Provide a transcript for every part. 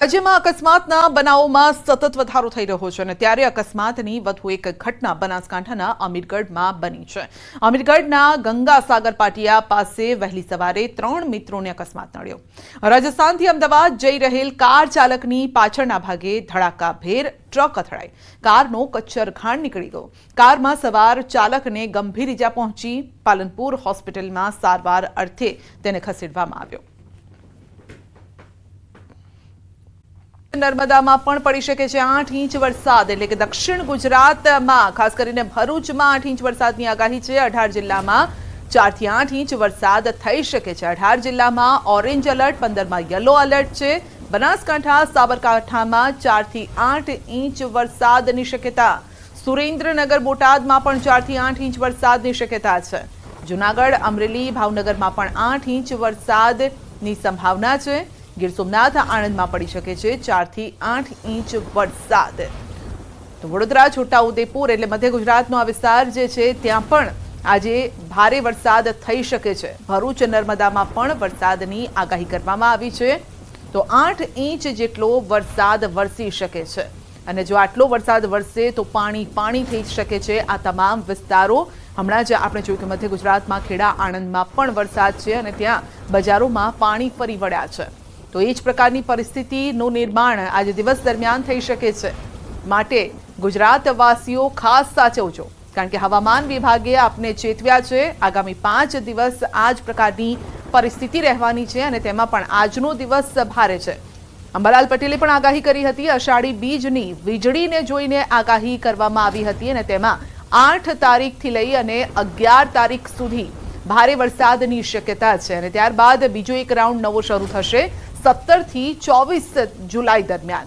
રાજ્યમાં અકસ્માતના બનાવોમાં સતત વધારો થઈ રહ્યો છે અને ત્યારે અકસ્માતની વધુ એક ઘટના બનાસકાંઠાના અમીરગઢમાં બની છે। અમીરગઢના ગંગાસાગર પાટિયા પાસે વહેલી સવારે 3 મિત્રોને અકસ્માત નડ્યો। રાજસ્થાનથી અમદાવાદ જઈ રહેલ કાર ચાલકની પાછળના ભાગે ધડાકાભેર ટ્રક અથડાઈ કારનો કચ્છરઘાણ નીકળી ગયો। કારમાં સવાર ચાલકને ગંભીર ઈજા પહોંચી પાલનપુર હોસ્પિટલમાં સારવાર અર્થે તેને ખસેડવામાં આવ્યો। નર્મદામાં પણ પડી શકે છે 8 ઇંચ વરસાદ, એટલે કે દક્ષિણ ગુજરાતમાં ખાસ કરીને ભરૂચમાં 8 ઇંચ વરસાદની આગાહી છે। 18 જિલ્લામાં 4 થી 8 ઇંચ વરસાદ થઈ શકે છે। 18 જિલ્લામાં ઓરેન્જ એલર્ટ, 15માં યલો એલર્ટ છે। બનાસકાંઠા સાબરકાંઠામાં 4 થી 8 ઇંચ વરસાદની શક્યતા। સુરેન્દ્રનગર બોટાદમાં પણ 4 થી 8 ઇંચ વરસાદની શક્યતા છે। જૂનાગઢ અમરેલી ભાવનગરમાં પણ 8 ઇંચ વરસાદની સંભાવના છે। ગીર સોમનાથ આણંદમાં પડી શકે છે 4 થી 8 ઇંચ વરસાદ। તો વડોદરા છોટાઉદેપુર એટલે મધ્ય ગુજરાતનો આ વિસ્તાર જે છે ત્યાં પણ આજે ભારે વરસાદ થઈ શકે છે। ભરૂચ નર્મદામાં પણ વરસાદની આગાહી કરવામાં આવી છે, તો 8 ઇંચ જેટલો વરસાદ વરસી શકે છે અને જો આટલો વરસાદ વરસે તો પાણી થઈ શકે છે આ તમામ વિસ્તારો। હમણાં જ આપણે જોયું કે મધ્ય ગુજરાતમાં ખેડા આણંદમાં પણ વરસાદ છે અને ત્યાં બજારોમાં પાણી ફરી વળ્યા છે। તો એ જ પ્રકારની પરિસ્થિતિનું નિર્માણ આજે દિવસ દરમિયાન થઈ શકે છે, માટે ગુજરાતવાસીઓ ખાસ સાચવજો, કારણ કે હવામાન વિભાગે આપને ચેતવ્યા છે આગામી 5 દિવસ આ જ પ્રકારની પરિસ્થિતિ રહેવાની છે અને તેમાં પણ આજનો દિવસ ભારે છે। અંબાલાલ પટેલે પણ આગાહી કરી હતી, અષાઢી બીજની વીજળીને જોઈને આગાહી કરવામાં આવી હતી અને તેમાં 8 તારીખથી લઈ અને 11 તારીખ સુધી ભારે વરસાદની શક્યતા છે અને ત્યારબાદ બીજો એક રાઉન્ડ નવો શરૂ થશે 17 થી 24 जुलाई दरमियान।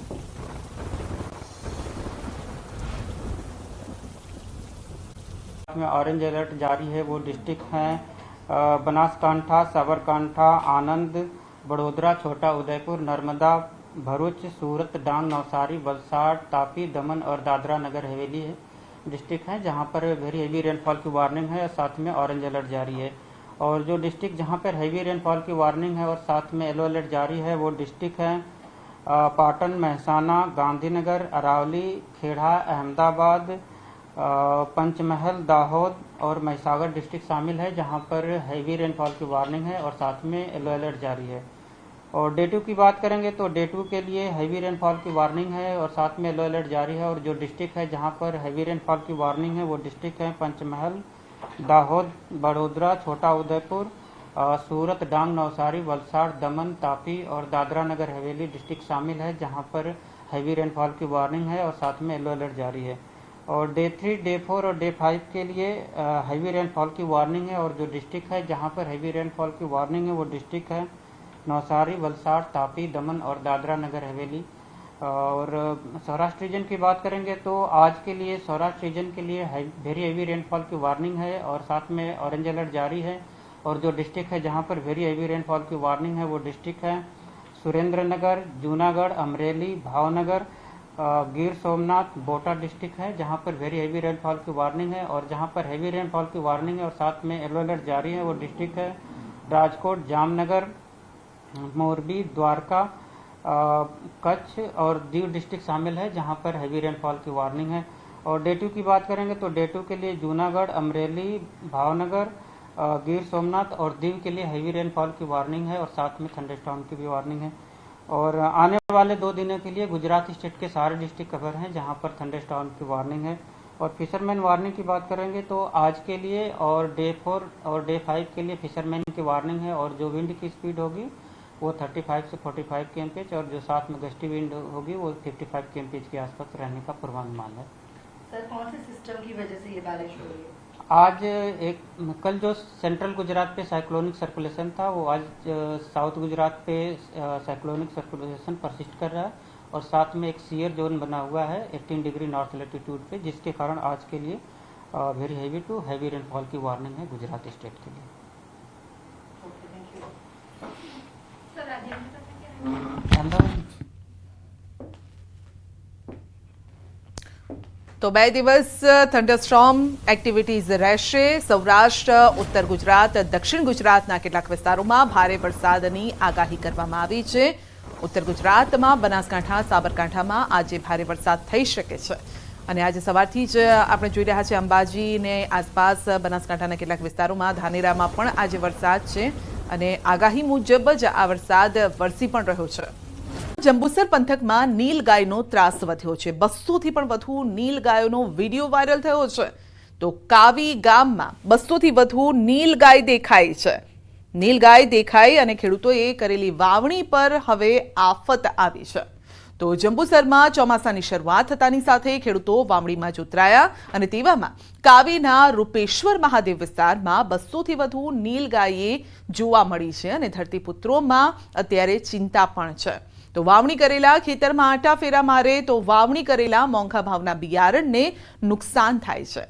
में ऑरेंज अलर्ट जारी है। वो डिस्ट्रिक्ट हैं बनासकांठा, साबरकांठा, आनंद, बड़ोदरा, छोटा उदयपुर, नर्मदा, भरूच, सूरत, डांग, नवसारी, वलसाड़, तापी, दमन और दादरा नगर हवेली है डिस्ट्रिक्ट हैं जहां पर वेरी हेवी रेनफॉल की वार्निंग है और साथ में ऑरेंज अलर्ट जारी है। और जो डिस्ट्रिक्ट जहां पर हैवी रेनफॉल की वार्निंग है और साथ में येलो अलर्ट जारी है वो डिस्ट्रिक्ट हैं पाटन, महसाना, गांधीनगर, अरावली, खेड़ा, अहमदाबाद, पंचमहल, दाहोद और महिसागर डिस्ट्रिक्ट शामिल है जहां पर हैवी रेनफॉल की वार्निंग है और साथ में येलो अलर्ट जारी है। और डे 2 की बात करेंगे तो डे 2 के लिए हैवी रेनफॉल की वार्निंग है और साथ में येलो अलर्ट जारी है। और जो डिस्ट्रिक्ट है जहां पर हैवी रेनफॉल की वार्निंग है वो डिस्ट्रिक्ट है पंचमहल, दाहोद, बड़ोदरा, छोटा उदयपुर, सूरत, डांग, नवसारी, वलसाड़, दमन, तापी और दादरा नगर हवेली डिस्ट्रिक्ट शामिल है जहां पर हैवी रेनफॉल की वार्निंग है और साथ में येलो अलर्ट जारी है। और डे 3, डे 4 और डे 5 के लिए हैवी रेनफॉल की वार्निंग है और जो डिस्ट्रिक्ट है जहां पर हैवी रेनफॉल की वार्निंग है वो डिस्ट्रिक्ट है नवसारी, वलसाड़, तापी, दमन और दादरा नगर हवेली। और सौराष्ट्र रीजन की बात करेंगे तो आज के लिए सौराष्ट्र रीजन के लिए वेरी हेवी रेनफॉल की वार्निंग है और साथ में ऑरेंज अलर्ट जारी है। और जो डिस्ट्रिक्ट है जहां पर वेरी हेवी रेनफॉल की वार्निंग है वो डिस्ट्रिक्ट है सुरेंद्रनगर, जूनागढ़, अमरेली, भावनगर, गिर सोमनाथ, बोटा डिस्ट्रिक्ट है जहां पर वेरी हेवी रेनफॉल की वार्निंग है। और जहां पर हेवी रेनफॉल की वार्निंग है और साथ में येलो अलर्ट जारी है वो डिस्ट्रिक्ट है राजकोट, जामनगर, मोरबी, द्वारका, कच्छ और दीव डिस्ट्रिक्ट शामिल है जहां पर हैवी रेनफॉल की वार्निंग है। और डे 2 की बात करेंगे तो डे 2 के लिए जूनागढ़, अमरेली, भावनगर, गिर सोमनाथ और दीव के लिए हैवी रेनफॉल की वार्निंग है और साथ में थंडरस्टॉर्म की भी वार्निंग है। और आने वाले 2 दिनों के लिए गुजरात स्टेट के सारे डिस्ट्रिक्ट कवर हैं जहां पर थंडरस्टॉर्म की वार्निंग है। और फिशरमैन वार्निंग की बात करेंगे तो आज के लिए और डे 4 और डे 5 के लिए फिशरमैन की वार्निंग है। और जो विंड की स्पीड होगी वो 35 से 45 kmph और जो साथ में गस्टी विंड होगी वो 55 kmph के आसपास रहने का पूर्वानुमान है। सर कौन से सिस्टम की वजह से ये बारिश हो रही है? आज कल जो सेंट्रल गुजरात पे साइक्लोनिक सर्कुलेशन था वो आज साउथ गुजरात पे साइक्लोनिक सर्कुलेशन परसिस्ट कर रहा है और साथ में एक सीयर जोन बना हुआ है 18 डिग्री नॉर्थ लैटिट्यूड पे जिसके कारण आज के लिए very heavy to heavy rainfall की वार्निंग है गुजरात स्टेट के लिए। તો 2 દિવસ થંડરસ્ટોર્મ એક્ટિવિટીઝ રહેશે। સૌરાષ્ટ્ર, ઉત્તર ગુજરાત, દક્ષિણ ગુજરાતના કેટલાક વિસ્તારોમાં ભારે વરસાદની આગાહી કરવામાં આવી છે। ઉત્તર ગુજરાતમાં બનાસકાંઠા સાબરકાંઠામાં આજે ભારે વરસાદ થઈ શકે છે અને આજે સવારથી જ આપણે જોઈ રહ્યા છીએ અંબાજી ને આસપાસ બનાસકાંઠાના કેટલાક વિસ્તારોમાં ધાનેરામાં પણ આજે વરસાદ છે અને આગાહી મુજબ જ આ વરસાદ વરસી પણ રહ્યો છે। જંબુસર પંથકમાં નીલગાયનો ત્રાસ વધ્યો છે। 200 થી પણ વધુ નીલગાયોનો વિડીયો વાયરલ થયો છે। તો કાવી ગામમાં 200 થી વધુ નીલગાય દેખાઈ છે। નીલગાય દેખાઈ અને ખેડૂતોએ કરેલી વાવણી પર હવે આફત આવી છે। તો જંબુસરમાં ચોમાસાની શરૂઆત થતાની સાથે ખેડૂતો વાવણીમાં જોતરાયા અને તેવામાં કાવીના રૂપેશ્વર મહાદેવ વિસ્તારમાં 200 થી વધુ નીલગાયે જોવા મળી છે અને ધરતીપુત્રોમાં અત્યારે ચિંતા પણ છે। તો વાવણી કરેલા ખેતરમાં આંટા ફેરા મારે તો વાવણી કરેલા મોંઘા ભાવના બિયારણને નુકસાન થાય છે।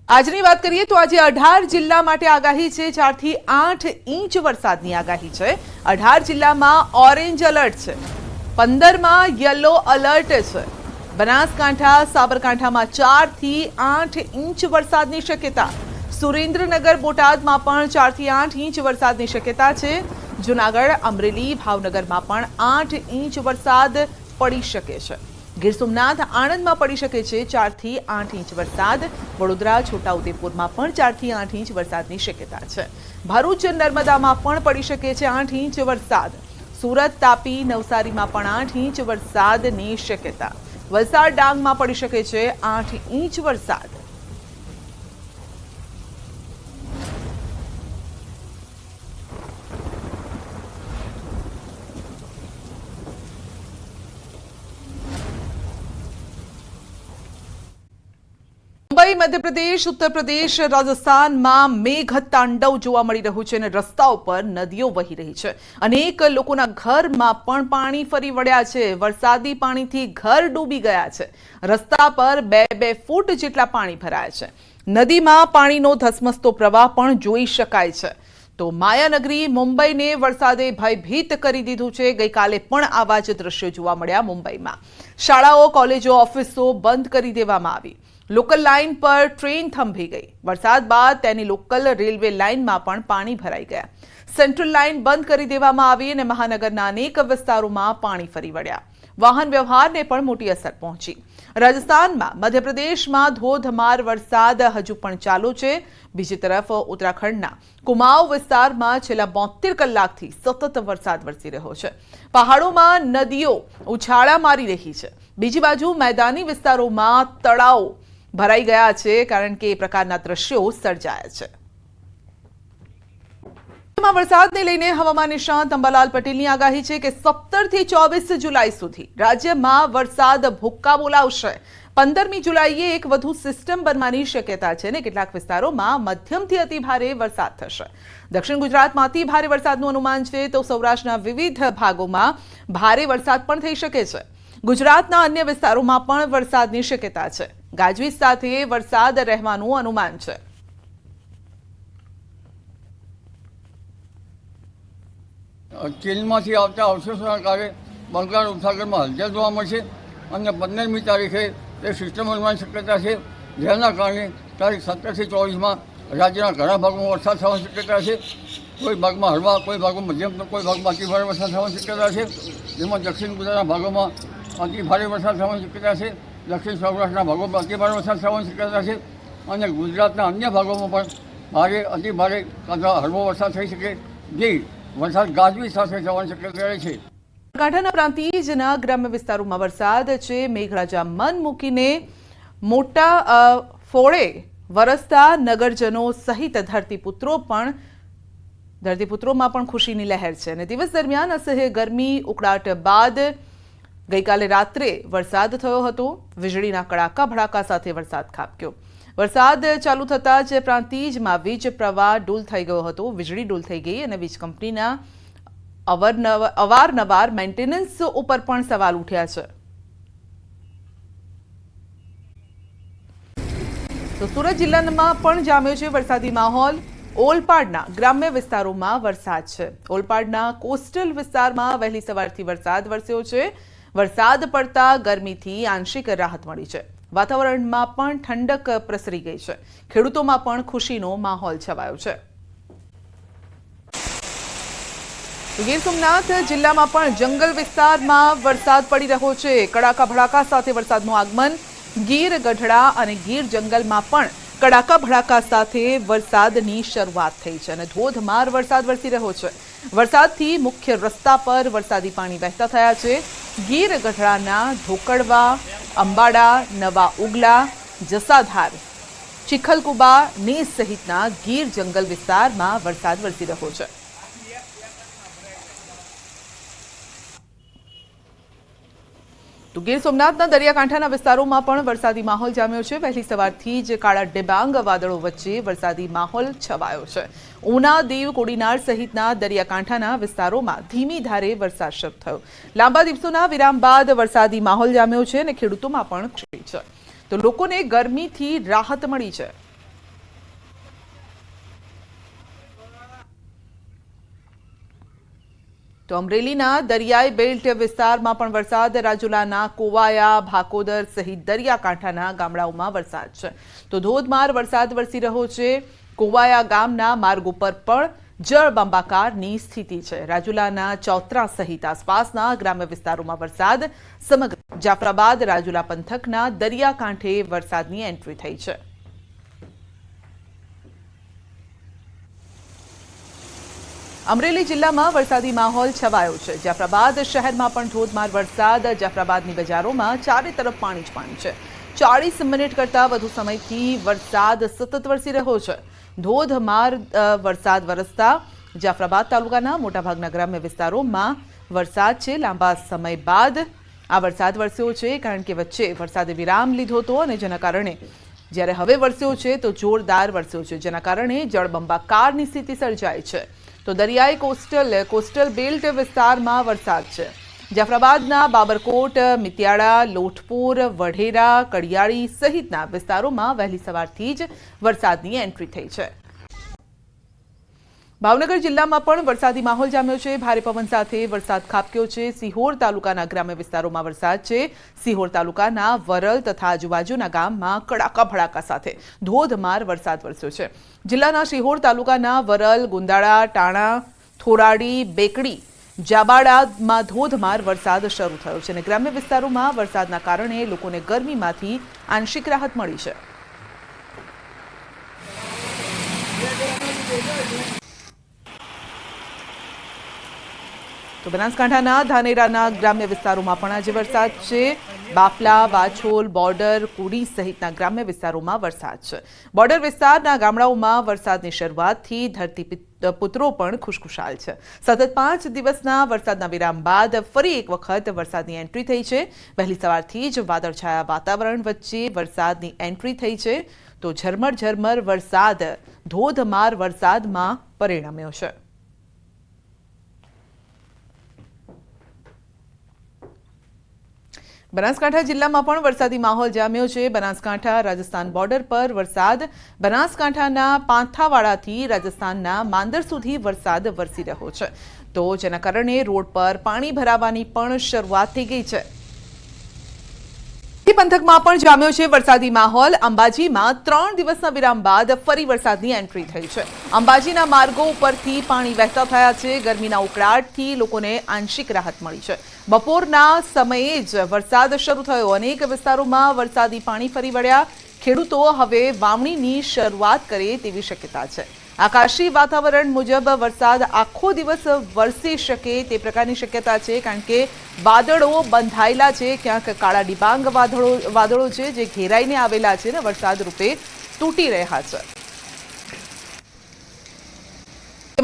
આજની વાત કરીએ તો આજે 18 જિલ્લા માટે આગાહી છે। 4 થી 8 ઇંચ વરસાદની આગાહી છે। 18 જિલ્લામાં ઓરેન્જ એલર્ટ છે। 15 માં યલો એલર્ટ છે। બનાસકાંઠા સાબરકાંઠામાં 4 થી 8 ઇંચ વરસાદની શક્યતા। સુરેન્દ્રનગર બોટાદમાં પણ 4 થી 8 ઇંચ વરસાદની શક્યતા છે। જૂનાગઢ અમરેલી ભાવનગરમાં પણ 8 ઇંચ વરસાદ પડી શકે છે। ગીર સોમનાથ આણંદમાં પડી શકે છે 4 થી 8 ઇંચ વરસાદ। વડોદરા છોટાઉદેપુરમાં પણ 4 થી 8 ઇંચ વરસાદની શક્યતા છે। ભરૂચ નર્મદામાં પણ પડી શકે છે 8 ઇંચ વરસાદ। સુરત તાપી નવસારીમાં પણ 8 ઇંચ વરસાદની શક્યતા। વલસાડ ડાંગમાં પડી શકે છે 8 ઇંચ વરસાદ। મુંબઈ મધ્યપ્રદેશ ઉત્તર પ્રદેશ રાજસ્થાનમાં મેઘ તાંડવ જોવા મળી રહ્યું છે અને રસ્તાઓ પર નદીઓ વહી રહી છે। અનેક લોકોના ઘરમાં પણ પાણી ફરી વળ્યા છે। વરસાદી પાણીથી ઘર ડૂબી ગયા છે। રસ્તા પર 2-2 ફૂટ જેટલા પાણી ભરાયા છે। નદીમાં પાણીનો ધસમસતો પ્રવાહ પણ જોઈ શકાય છે। તો માયાનગરી મુંબઈને વરસાદે ભયભીત કરી દીધું છે। ગઈકાલે પણ આવા જ દ્રશ્યો જોવા મળ્યા મુંબઈમાં। શાળાઓ કોલેજો ઓફિસો બંધ કરી દેવામાં આવી। લોકલ લાઇન પર ટ્રેન થંભી ગઈ। વરસાદ બાદ તેની લોકલ રેલવે લાઇનમાં પણ પાણી ભરાઈ ગયા। સેન્ટ્રલ લાઇન બંધ કરી દેવામાં આવી અને મહાનગરના અનેક વિસ્તારોમાં પાણી ફરી વળ્યા। વાહન વ્યવહારને પણ મોટી અસર પહોંચી। રાજસ્થાનમાં મધ્યપ્રદેશમાં ધોધમાર વરસાદ હજુ પણ ચાલુ છે। બીજી તરફ ઉત્તરાખંડના કુમાઉ વિસ્તારમાં છેલ્લા 72 કલાકથી સતત વરસાદ વરસી રહ્યો છે। પહાડોમાં નદીઓ ઉછાળા મારી રહી છે। બીજી બાજુ મેદાની વિસ્તારોમાં તળાવો ભરાઈ ગયા છે કારણ કે એ પ્રકારના દ્રશ્યો સર્જાયા છે। વરસાદને લઈને હવામાન નિષ્ણાત અંબાલાલ પટેલની આગાહી છે કે 17 થી 24 જુલાઈ સુધી રાજ્યમાં વરસાદ ભૂક્કા બોલાવશે। 15મી જુલાઈએ એક વધુ સિસ્ટમ બનવાની શક્યતા છે અને કેટલાક વિસ્તારોમાં મધ્યમથી અતિ ભારે વરસાદ થશે। દક્ષિણ ગુજરાતમાં અતિ ભારે વરસાદનું અનુમાન છે તો સૌરાષ્ટ્રના વિવિધ ભાગોમાં ભારે વરસાદ પણ થઈ શકે છે। ગુજરાતના અન્ય વિસ્તારોમાં પણ વરસાદની શક્યતા છે। ગાજવીજ સાથે વરસાદ રહેવાનું અનુમાન છે। ચીનમાંથી આવતા અવશેષોના કારણે બંગાળ ઉપસાગરમાં હલચલ જોવા મળશે અને 15મી તારીખે તે સિસ્ટમ બનવાની શક્યતા છે। જેના કારણે તારીખ 17 થી 24માં રાજ્યના ઘણા ભાગોમાં વરસાદ થવાની શક્યતા છે। કોઈ ભાગમાં હળવા, કોઈ ભાગમાં મધ્યમ, કોઈ ભાગમાં અતિ ભારે વરસાદ થવાની શક્યતા છે। જેમાં દક્ષિણ ગુજરાતના ભાગોમાં અતિ ભારે વરસાદ થવાની શક્યતા છે। દક્ષિણ સૌરાષ્ટ્રના ભાગોમાં અતિ ભારે વરસાદ થવાની શક્યતા છે અને ગુજરાતના અન્ય ભાગોમાં પણ ભારે, અતિ ભારે અથવા હળવો વરસાદ થઈ શકે જે વરસાદ ગાજવીજ સાથે થવાની શક્યતા રહે છે। કાંઠાના પ્રાંતિજના ગ્રામ્ય વિસ્તારોમાં વરસાદ છે। મેઘરાજા મન મૂકીને મોટા ફોળે વરસતા નગરજનો સહિત ધરતીપુત્રોમાં પણ ખુશીની લહેર છે અને દિવસ દરમિયાન અસહ્ય ગરમી ઉકળાટ બાદ ગઈકાલે રાત્રે વરસાદ થયો હતો। વીજળીના કડાકા ભડાકા સાથે વરસાદ ખાબક્યો। વરસાદ ચાલુ થતાં જ પ્રાંતિજમાં વીજ પ્રવાહ ડૂલ થઈ ગયો હતો। વીજળી ડૂલ થઈ ગઈ અને વીજ કંપનીના અવારનવાર મેન્ટેનન્સ ઉપર પણ સવાલ ઉઠ્યા છે। તો સુરત જિલ્લામાં પણ જામ્યો છે વરસાદી માહોલ। ઓલપાડના ગ્રામ્ય વિસ્તારોમાં વરસાદ છે। ઓલપાડના કોસ્ટલ વિસ્તારમાં વહેલી સવારથી વરસાદ વરસ્યો છે। વરસાદ પડતા ગરમીથી આંશિક રાહત મળી છે। વાતાવરણમાં પણ ઠંડક પ્રસરી ગઈ છે। ખેડૂતોમાં પણ ખુશીનો માહોલ છવાયો છે। ગીર સોમનાથ જિલ્લામાં પણ જંગલ વિસ્તારમાં વરસાદ પડી રહ્યો છે. કડાકા ભડાકા સાથે વરસાદનું આગમન. ગીર ગઢડા અને ગીર જંગલમાં પણ કડાકા ભડાકા સાથે વરસાદની શરૂઆત થઈ છે અને ધોધમાર વરસાદ વરસી રહ્યો છે. વરસાદથી મુખ્ય રસ્તા પર વરસાદી પાણી વહેતા થયા છે. ગીર ગઢડાના ધોકડવા, અંબાડા, નવા ઉગલા, જસાધાર, ચીખલકુબા, નેસ સહિતના ગીર જંગલ વિસ્તારમાં વરસાદ વરસી રહ્યો છે. તો ગીર સોમનાથના દરિયાકાંઠાના વિસ્તારોમાં પણ વરસાદી માહોલ જામ્યો છે. વહેલી સવારથી જ કાળા ડિબાંગ વાદળો વચ્ચે વરસાદી માહોલ છવાયો છે. ઉના, દીવ, કોડીનાર સહિતના દરિયાકાંઠાના વિસ્તારોમાં ધીમી ધારે વરસાદ શરૂ થયો. લાંબા દિવસોના વિરામ બાદ વરસાદી માહોલ જામ્યો છે અને ખેડૂતોમાં પણ ખુશી છે. તો લોકોને ગરમીથી રાહત મળી છે. તો અમરેલીના દરિયાઈ બેલ્ટ વિસ્તારમાં પણ વરસાદ. રાજુલાના કોવાયા, ભાકોદર સહિત દરિયાકાંઠાના ગામડાઓમાં વરસાદ છે. તો ધોધમાર વરસાદ વરસી રહ્યો છે. કોવાયા ગામના માર્ગ ઉપર પણ જળબંબાકારની સ્થિતિ છે. રાજુલાના ચોત્રા સહિત આસપાસના ગ્રામ્ય વિસ્તારોમાં વરસાદ. સમગ્ર જાફરાબાદ, રાજુલા પંથકના દરિયાકાંઠે વરસાદની એન્ટ્રી થઈ છે. અમરેલી જિલ્લામાં વરસાદી માહોલ છવાયો છે. જાફરાબાદ શહેરમાં પણ ધોધમાર વરસાદ. જાફરાબાદની બજારોમાં ચારે તરફ પાણી જ પાણી છે. 40 મિનિટ કરતાં વધુ સમયથી વરસાદ સતત વરસી રહ્યો છે. ધોધમાર વરસાદ વરસતા જાફરાબાદ તાલુકાના મોટાભાગના ગ્રામ્ય વિસ્તારોમાં વરસાદ છે. લાંબા સમય બાદ આ વરસાદ વરસ્યો છે, કારણ કે વચ્ચે વરસાદે વિરામ લીધો હતો અને જેના કારણે જ્યારે હવે વરસ્યો છે તો જોરદાર વરસ્યો છે, જેના કારણે જળબંબાકારની સ્થિતિ સર્જાઈ છે. તો દરિયાઈ કોસ્ટલ બેલ્ટ વિસ્તારમાં વરસાદ છે. જાફરાબાદના બાબરકોટ, મિતિયાળા, લોટપુર, વઢેરા, કડિયાળી સહિતના વિસ્તારોમાં વહેલી સવારથી જ વરસાદની એન્ટ્રી થઈ છે. ભાવનગર જિલ્લામાં પણ વરસાદી માહોલ જામ્યો છે. ભારે પવન સાથે વરસાદ ખાબક્યો છે. સિહોર તાલુકાના ગ્રામ્ય વિસ્તારોમાં વરસાદ છે. સિહોર તાલુકાના વરલ તથા આજુબાજુના ગામમાં કડાકા ભડાકા સાથે ધોધમાર વરસાદ વરસ્યો છે. જિલ્લાના સિહોર તાલુકાના વરલ, ગુંદાળા, ટાણા, થોરાડી, બેકડી, જાબાડામાં ધોધમાર વરસાદ શરૂ થયો છે અને ગ્રામ્ય વિસ્તારોમાં વરસાદના કારણે લોકોને ગરમીમાંથી આંશિક રાહત મળી છે. તો બનાસકાંઠાના ધાનેરાના ગ્રામ્ય વિસ્તારોમાં પણ આજે વરસાદ છે. બાફલા, વાછોલ, બોર્ડર, કુડી સહિતના ગ્રામ્ય વિસ્તારોમાં વરસાદ છે. બોર્ડર વિસ્તારના ગામડાઓમાં વરસાદની શરૂઆતથી ધરતીપુત્રો પણ ખુશખુશાલ છે. સતત 5 દિવસના વરસાદના વિરામ બાદ ફરી એક વખત વરસાદની એન્ટ્રી થઈ છે. વહેલી સવારથી જ વાદળછાયા વાતાવરણ વચ્ચે વરસાદની એન્ટ્રી થઈ છે. તો ઝરમર વરસાદ ધોધમાર વરસાદમાં પરિણમ્યો છે. બનાસકાંઠા જિલ્લામાં પણ વરસાદી માહોલ જામ્યો છે. બનાસકાંઠા રાજસ્થાન બોર્ડર પર વરસાદ. બનાસકાંઠાના પાંથાવાડાથી રાજસ્થાનના માંદર સુધી વરસાદ વરસી રહ્યો છે. તો જેના કારણે રોડ પર પાણી ભરાવાની પણ શરૂઆત થઈ ગઈ છે. પંથકમાં પણ જામ્યો છે વરસાદી માહોલ. અંબાજીમાં 3 દિવસના વિરામ બાદ ફરી વરસાદની એન્ટ્રી થઈ છે. અંબાજીના માર્ગો ઉપરથી પાણી વહેતા થયા છે. ગરમીના ઉકળાટથી લોકોને આંશિક રાહત મળી છે. બપોરના સમયે જ વરસાદ શરૂ થયો. અનેક વિસ્તારોમાં વરસાદી પાણી ફરી વળ્યા. ખેડૂતો હવે વાવણીની શરૂઆત કરે તેવી શક્યતા છે. આકાશી વાતાવરણ મુજબ વરસાદ આખો દિવસ વરસી શકે તે પ્રકારની શક્યતા છે, કારણ કે વાદળો બંધાયેલા છે. ક્યાંક કાળા ડિબાંગ વાદળો છે જે ઘેરાઈને આવેલા છે ને વરસાદ રૂપે તૂટી રહ્યા છે.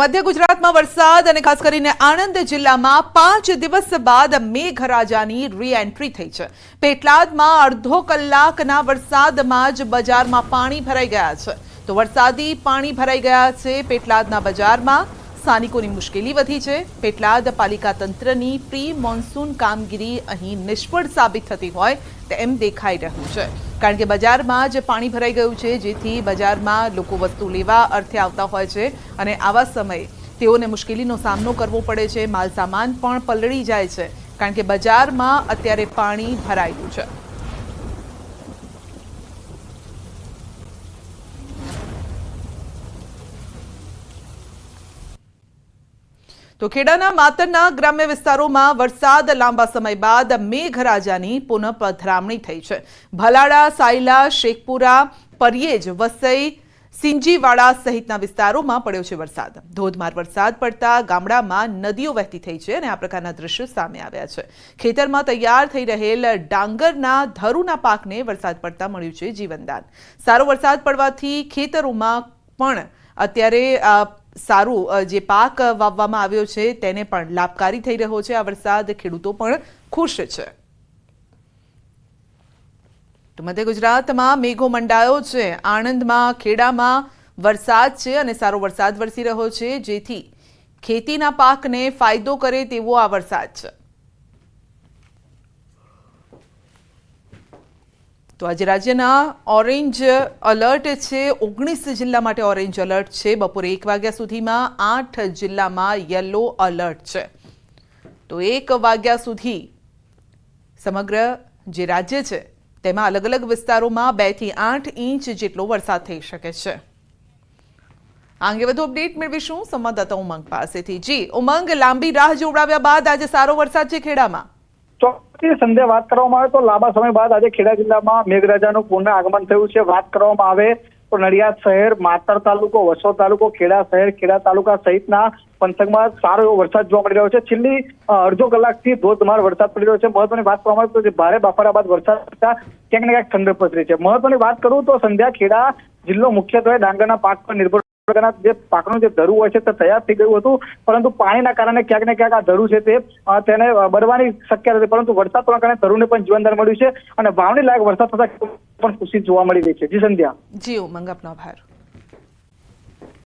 મધ્ય ગુજરાતમાં વરસાદ અને ખાસ કરીને આણંદ જિલ્લામાં 5 દિવસ બાદ મેઘરાજાની રીએન્ટ્રી થઈ છે. પેટલાદમાં અડધો કલાકના વરસાદમાં જ બજારમાં પાણી ભરાઈ ગયા છે. તો વરસાદી પાણી ભરાઈ ગયા છે પેટલાદના બજારમાં. સ્થાનિકોની મુશ્કેલી વધી છે. પેટલાદ પાલિકા તંત્રની પ્રી મોન્સૂન કામગીરી અહીં નિષ્ફળ સાબિત થતી હોય તેમ દેખાઈ રહ્યું છે, કારણ કે બજારમાં જ પાણી ભરાઈ ગયું છે, જેથી બજારમાં લોકો વસ્તુ લેવા અર્થે આવતા હોય છે અને આવા સમયે તેઓને મુશ્કેલીનો સામનો કરવો પડે છે. માલ સામાન પણ પલળી જાય છે, કારણ કે બજારમાં અત્યારે પાણી ભરાયેલું છે. તો ખેડાના માતરના ગ્રામ્ય વિસ્તારોમાં વરસાદ લાંબા સમય બાદ મેઘરાજાની પુનઃ પધરામણી થઈ છે. ભલાડા, સાયલા, શેખપુરા, પરિયેજ, વસઈ, સિંજીવાડા સહિતના વિસ્તારોમાં પડ્યો છે વરસાદ. ધોધમાર વરસાદ પડતા ગામડામાં નદીઓ વહેતી થઈ છે અને આ પ્રકારના દ્રશ્યો સામે આવ્યા છે. ખેતરમાં તૈયાર થઈ રહેલ ડાંગરના ધરુના પાકને વરસાદ પડતા મળ્યું છે જીવનદાન. સારો વરસાદ પડવાથી ખેતરોમાં પણ અત્યારે સારું જે પાક વાવવામાં આવ્યો છે તેને પણ લાભકારી થઈ રહ્યો છે. આ વરસાદ ખેડૂતો પણ ખુશ છે. તો મધ્ય ગુજરાતમાં મેઘો મંડાયો છે. આણંદમાં, ખેડામાં વરસાદ છે અને સારો વરસાદ વરસી રહ્યો છે, જેથી ખેતીના પાકને ફાયદો કરે તેવો આ વરસાદ છે. તો આજે રાજ્યના ઓરેન્જ એલર્ટ છે. 19 જિલ્લા માટે ઓરેન્જ એલર્ટ છે. બપોરે 1 વાગ્યા સુધીમાં 8 જિલ્લામાં યલો એલર્ટ છે. તો 1 વાગ્યા સુધી સમગ્ર જે રાજ્ય છે તેમાં અલગ અલગ વિસ્તારોમાં 2 થી 8 ઇંચ જેટલો વરસાદ થઈ શકે છે. આ અંગે વધુ અપડેટ મેળવીશું સંવાદદાતા ઉમંગ પાસેથી. જી ઉમંગ, લાંબી રાહ જોવડાવ્યા બાદ આજે સારો વરસાદ છે ખેડામાં. ચોક્કસ સંધ્યા વાત કરવામાં આવે તો લાંબા સમય બાદ આજે ખેડા જિલ્લામાં મેઘરાજાનું પુનઃ આગમન થયું છે. વાત કરવામાં આવે તો નડિયાદ શહેર, માતર તાલુકો, વસોદ તાલુકો, ખેડા શહેર, ખેડા તાલુકા સહિતના પંથકમાં સારો એવો વરસાદ જોવા મળી રહ્યો છે. છેલ્લી અડધો કલાકથી ધોધમાર વરસાદ પડી રહ્યો છે. મહત્વની વાત કરવામાં આવે તો ભારે બફારા બાદ વરસાદ પડતા ક્યાંક ને ક્યાંક ઠંડક પસરી છે. મહત્વની વાત કરું તો સંધ્યા ખેડા જિલ્લો મુખ્યત્વે ડાંગરના પાક પર નિર્ભર જે પાકનું જે ધરું હોય છે તે તૈયાર થઈ ગયું હતું, પરંતુ પાણીના કારણે ક્યાંક ને ક્યાંક આ ધરું છે તેને બળવાની શક્યતા હતી, પરંતુ વરસાદ પડવાના કારણે ધરુને પણ જીવનદાન મળ્યું છે અને વાવણી લાયક વરસાદ થતા પણ ખુશી જોવા મળી રહી છે. જી સંધ્યા. જી ઉમંગ, આપનો આભાર.